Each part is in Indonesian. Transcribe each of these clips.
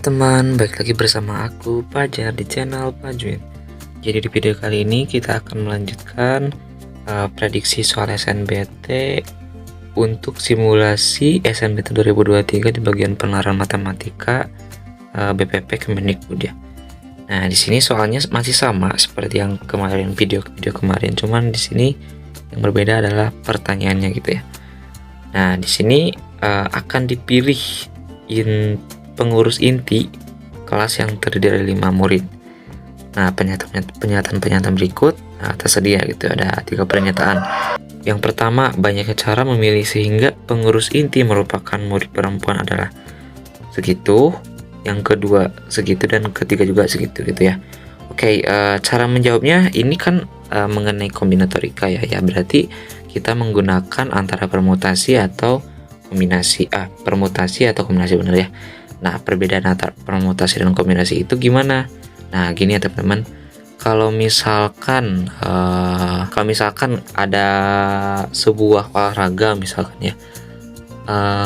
Teman, balik lagi bersama aku Pajar di channel Pajuin. Jadi di video kali ini kita akan melanjutkan prediksi soal SNBT untuk simulasi SNBT 2023 di bagian penalaran matematika BPP Kemendikbud ya. Nah, di sini soalnya masih sama seperti yang kemarin video kemarin, cuman di sini yang berbeda adalah pertanyaannya gitu ya. Nah, di sini akan dipilih pengurus inti kelas yang terdiri dari 5 murid. Nah, pernyataan berikut tersedia gitu, ada 3 pernyataan. Yang pertama, banyaknya cara memilih sehingga pengurus inti merupakan murid perempuan adalah segitu. Yang kedua segitu, dan ketiga juga segitu gitu ya. Oke, cara menjawabnya ini kan mengenai kombinatorika ya. Berarti kita menggunakan antara permutasi atau kombinasi. Permutasi atau kombinasi, benar ya. Nah, perbedaan antara permutasi dan kombinasi itu gimana? Nah, gini ya teman-teman. Kalau misalkan ada sebuah olahraga misalkan ya,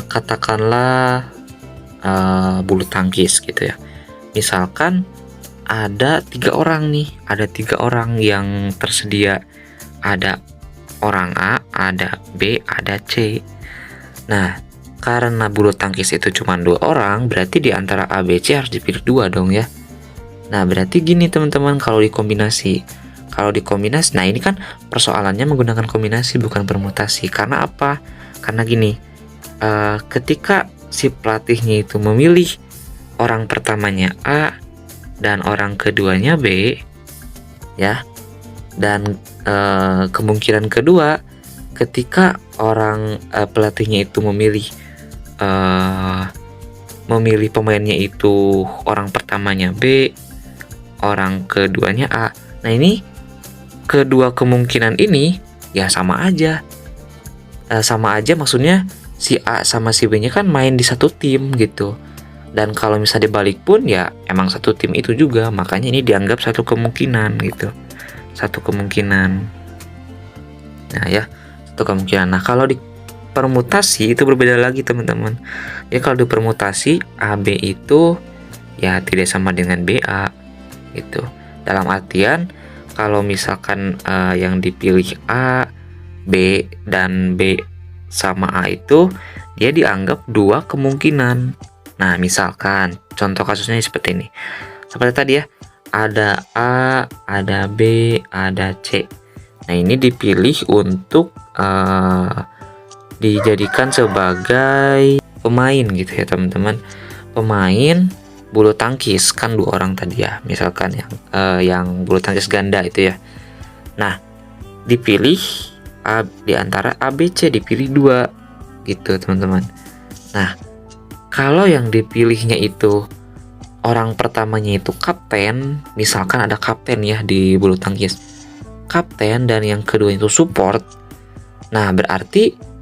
katakanlah bulu tangkis gitu ya. Misalkan ada 3 orang nih, ada 3 orang yang tersedia. Ada orang A, ada B, ada C. Nah, karena bulu tangkis itu cuma 2 orang, berarti di antara A, B, C harus dipilih 2 dong ya. Nah, berarti gini teman-teman, kalau dikombinasi, nah ini kan persoalannya menggunakan kombinasi bukan permutasi. Karena apa? Karena gini, ketika si pelatihnya itu memilih orang pertamanya A dan orang keduanya B, ya, dan kemungkinan kedua, ketika orang pelatihnya itu memilih pemainnya itu orang pertamanya B, orang keduanya A. Nah, ini kedua kemungkinan ini ya sama aja. Maksudnya si A sama si B-nya kan main di satu tim gitu. Dan kalau misalnya dibalik pun ya emang satu tim itu juga. Makanya ini dianggap satu kemungkinan gitu. Satu kemungkinan. Nah ya, satu kemungkinan. Nah, kalau di permutasi itu berbeda lagi teman-teman. Ya, kalau di permutasi AB itu ya tidak sama dengan BA gitu. Dalam artian kalau misalkan yang dipilih A, B dan B sama A itu dia dianggap 2 kemungkinan. Nah, misalkan contoh kasusnya seperti ini. Seperti tadi ya, ada A, ada B, ada C. Nah, ini dipilih untuk dijadikan sebagai pemain gitu ya teman-teman. Pemain bulu tangkis kan 2 orang tadi ya, misalkan yang bulu tangkis ganda itu ya. Nah, dipilih di antara A, B, C, dipilih 2 gitu teman-teman. Nah, kalau yang dipilihnya itu orang pertamanya itu kapten, misalkan ada kapten ya di bulu tangkis, kapten, dan yang kedua itu support. Nah, berarti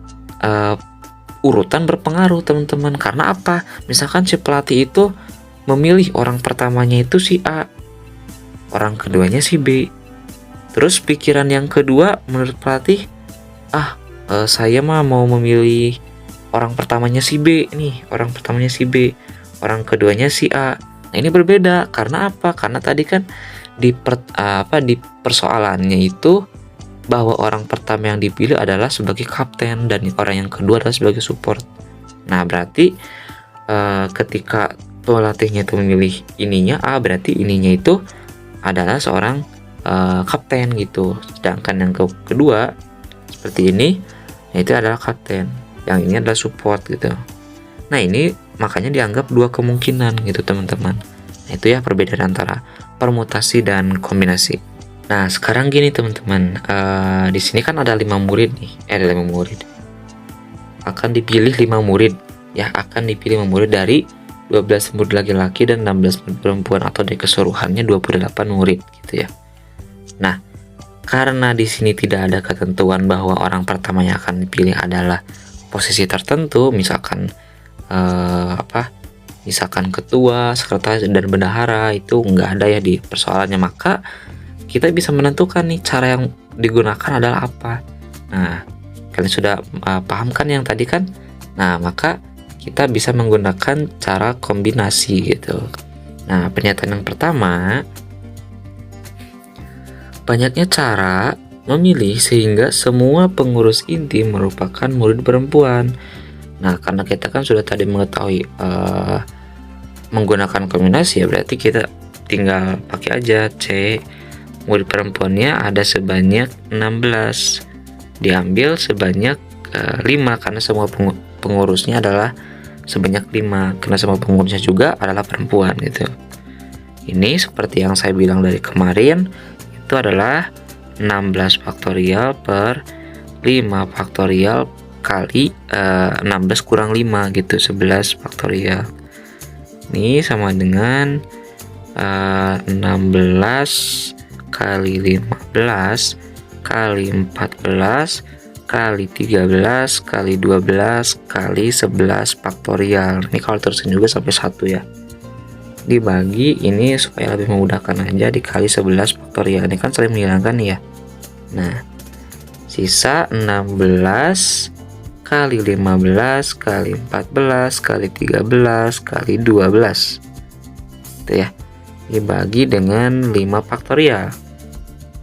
urutan berpengaruh teman-teman. Karena apa? Misalkan si pelatih itu memilih orang pertamanya itu si A, orang keduanya si B. Terus pikiran yang kedua menurut pelatih, saya mah mau memilih orang pertamanya si B nih, orang pertamanya si B, orang keduanya si A. Nah, ini berbeda. Karena apa? Karena tadi kan di persoalannya itu bahwa orang pertama yang dipilih adalah sebagai kapten dan orang yang kedua adalah sebagai support. Nah, berarti ketika pelatihnya itu memilih ininya A, berarti ininya itu adalah seorang kapten gitu. Sedangkan yang kedua seperti ini, itu adalah kapten, yang ini adalah support gitu. Nah, ini makanya dianggap 2 kemungkinan gitu teman-teman. Nah, itu ya perbedaan antara permutasi dan kombinasi. Nah, sekarang gini teman-teman, di sini kan ada 5 murid nih, ada 5 murid. Akan dipilih 5 murid ya, akan dipilih 5 murid dari 12 murid laki-laki dan 16 murid perempuan, atau dari keseluruhannya 28 murid gitu ya. Nah, karena di sini tidak ada ketentuan bahwa orang pertamanya akan dipilih adalah posisi tertentu, misalkan misalkan ketua, sekretaris, dan bendahara, itu nggak ada ya di persoalannya. Maka kita bisa menentukan nih cara yang digunakan adalah apa. Nah, kalian sudah paham kan yang tadi kan? Nah, maka kita bisa menggunakan cara kombinasi gitu. gitu. Nah, pernyataan yang pertama, banyaknya cara memilih sehingga semua pengurus inti merupakan murid perempuan. Nah, karena kita kan sudah tadi mengetahui menggunakan kombinasi ya, berarti kita tinggal pakai aja C. Murid perempuannya ada sebanyak 16, diambil sebanyak 5 karena semua pengurusnya adalah sebanyak 5 karena semua pengurusnya juga adalah perempuan gitu. Ini seperti yang saya bilang dari kemarin, itu adalah 16 faktorial per 5 faktorial kali 16 kurang 5 gitu, 11 faktorial. Ini sama dengan 16 kali 15 kali 14 kali 13 kali 12 kali 11 faktorial. Ini kalau terusin juga sampai 1 ya. Dibagi ini supaya lebih memudahkan aja, dikali 11 faktorial. Ini kan saling menghilangkan ya. Nah, sisa 16 kali 15 kali 14 kali 13 kali 12. Itu ya. Dibagi dengan 5 faktorial.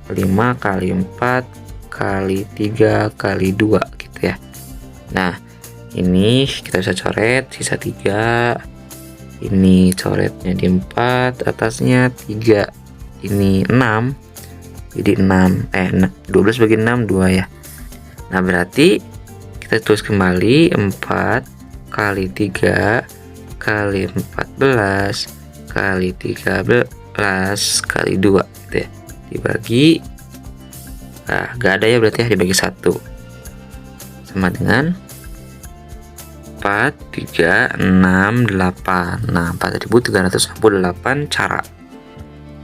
5 kali 4 kali 3 kali 2 gitu ya. Nah, ini kita bisa coret sisa 3. Ini coretnya di 4, atasnya 3, ini 6, jadi 12 bagi 6 2 ya. Nah, berarti kita tulis kembali 4 kali 3 kali 14 kali 13 kali 2 gitu ya. Dibagi, nah gak ada ya berarti ya, dibagi 1 sama dengan 4, 3, 6, 8. Nah, 4368 cara.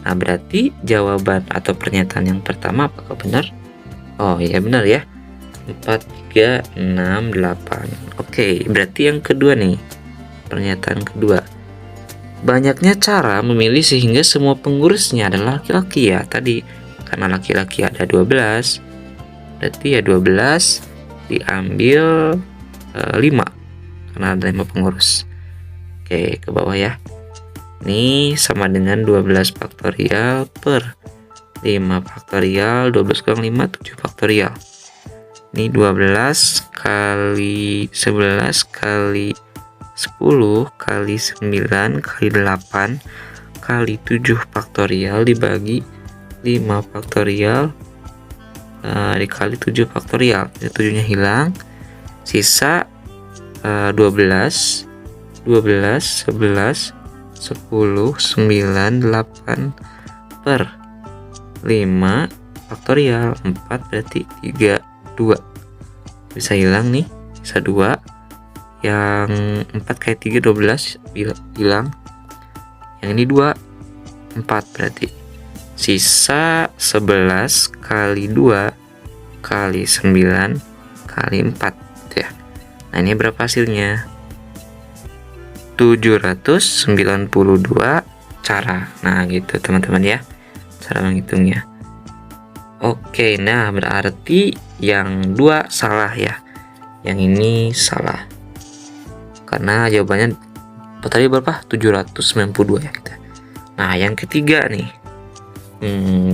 Nah, berarti jawaban atau pernyataan yang pertama apakah benar? Oh iya benar ya, 4, 3, 6, 8. Oke, berarti yang kedua nih, pernyataan kedua, banyaknya cara memilih sehingga semua pengurusnya adalah laki-laki ya. Tadi karena laki-laki ada 12, berarti ya 12 diambil 5 karena ada 5 pengurus. Oke, ke bawah ya. Ini sama dengan 12 faktorial per 5 faktorial, 12 kurang 5, 7 faktorial. Ini 12 kali 11 kali 10 kali 9 kali 8 kali 7 faktorial dibagi 5 faktorial dikali 7 faktorial. Jadi 7-nya hilang, sisa 12, 11, 10, 9, 8 per 5 faktorial 4 berarti 3, 2 bisa hilang nih, sisa 2, yang 4 kali 3 12 hilang, yang ini 2 4 berarti sisa 11 kali 2 kali 9 kali 4 gitu ya. Nah, ini berapa hasilnya? 792 cara. Nah, gitu teman-teman ya, cara menghitungnya. Oke, nah berarti yang 2 salah ya. Yang ini salah. Karena jawabannya tadi berapa? 792 ya kita. Nah, yang ketiga nih.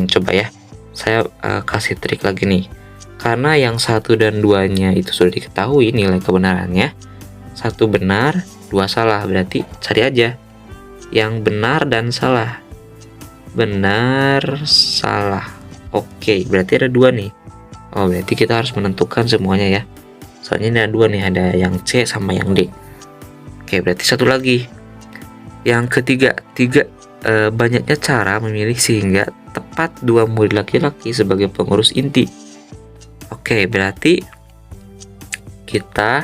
Coba ya. Saya kasih trik lagi nih. Karena yang 1 dan 2-nya itu sudah diketahui nilai kebenarannya. 1 benar, 2 salah. Berarti cari aja yang benar dan salah. Benar, salah. Oke, berarti ada 2 nih. Oh, berarti kita harus menentukan semuanya ya. Soalnya ini ada 2 nih, ada yang C sama yang D. Oke, berarti 1 lagi. Yang ketiga, banyaknya cara memilih sehingga tepat 2 murid laki-laki sebagai pengurus inti. Oke, berarti kita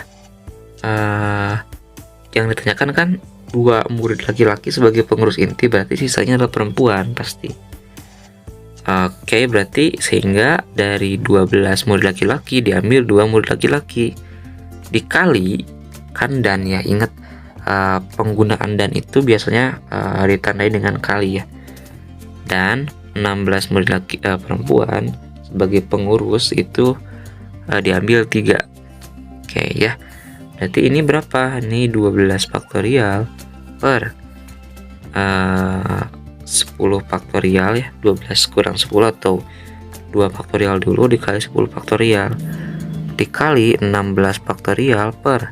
yang ditanyakan kan 2 murid laki-laki sebagai pengurus inti, berarti sisanya adalah perempuan pasti. Oke, berarti sehingga dari 12 murid laki-laki diambil 2 murid laki-laki dikali kan dan ya, ingat penggunaan dan itu biasanya ditandai dengan kali ya. Dan 16 murid perempuan sebagai pengurus itu diambil 3. Oke ya. Berarti ini berapa? Ini 12 faktorial per 10 faktorial ya, 12 kurang 10 atau 2 faktorial dulu dikali 10 faktorial dikali 16 faktorial per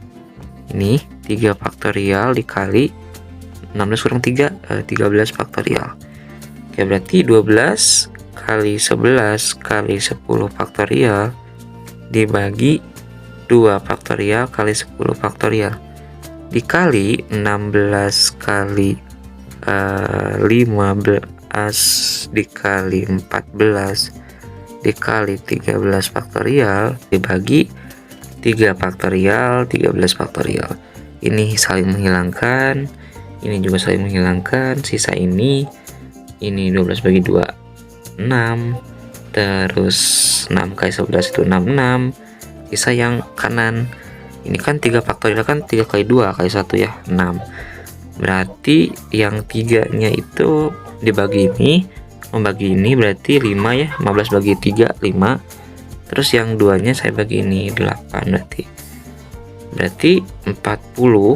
ini 3 faktorial dikali 16 kurang 3 13 faktorial. Oke, berarti 12 kali 11 kali 10 faktorial dibagi 2 faktorial kali 10 faktorial dikali 16 kali 15 dikali 14 dikali 13 faktorial dibagi 3 faktorial 13 faktorial. Ini saling menghilangkan, ini juga saling menghilangkan, sisa ini 12 bagi 2 6, terus 6 kali 11 itu 66, sisa yang kanan ini kan 3 faktorial kan 3 kali 2 kali 1 ya 6. Berarti yang 3-nya itu dibagi ini, membagi ini berarti 5 ya, 15 bagi 3 5. Terus yang 2-nya saya bagi ini 8 berarti 40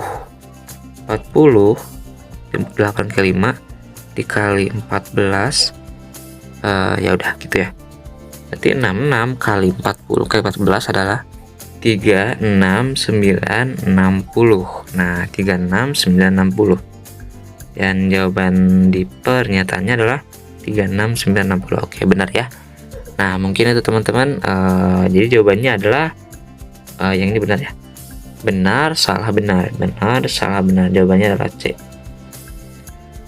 8 kali 5 dikali 14 ya udah gitu ya. Berarti 66 kali 40 kali 14 adalah 36960. Nah, 36960. Dan jawaban di pernyataannya adalah 36960. Oke, benar ya. Nah, mungkin itu teman-teman. Jadi jawabannya adalah yang ini benar ya. Benar, salah, benar. Benar, salah, benar. Jawabannya adalah C.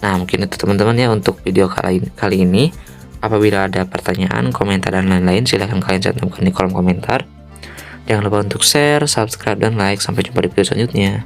Nah, mungkin itu teman-teman ya untuk video kali ini. Apabila ada pertanyaan, komentar, dan lain-lain, silahkan kalian cantumkan di kolom komentar. Jangan lupa untuk share, subscribe, dan like. Sampai jumpa di video selanjutnya.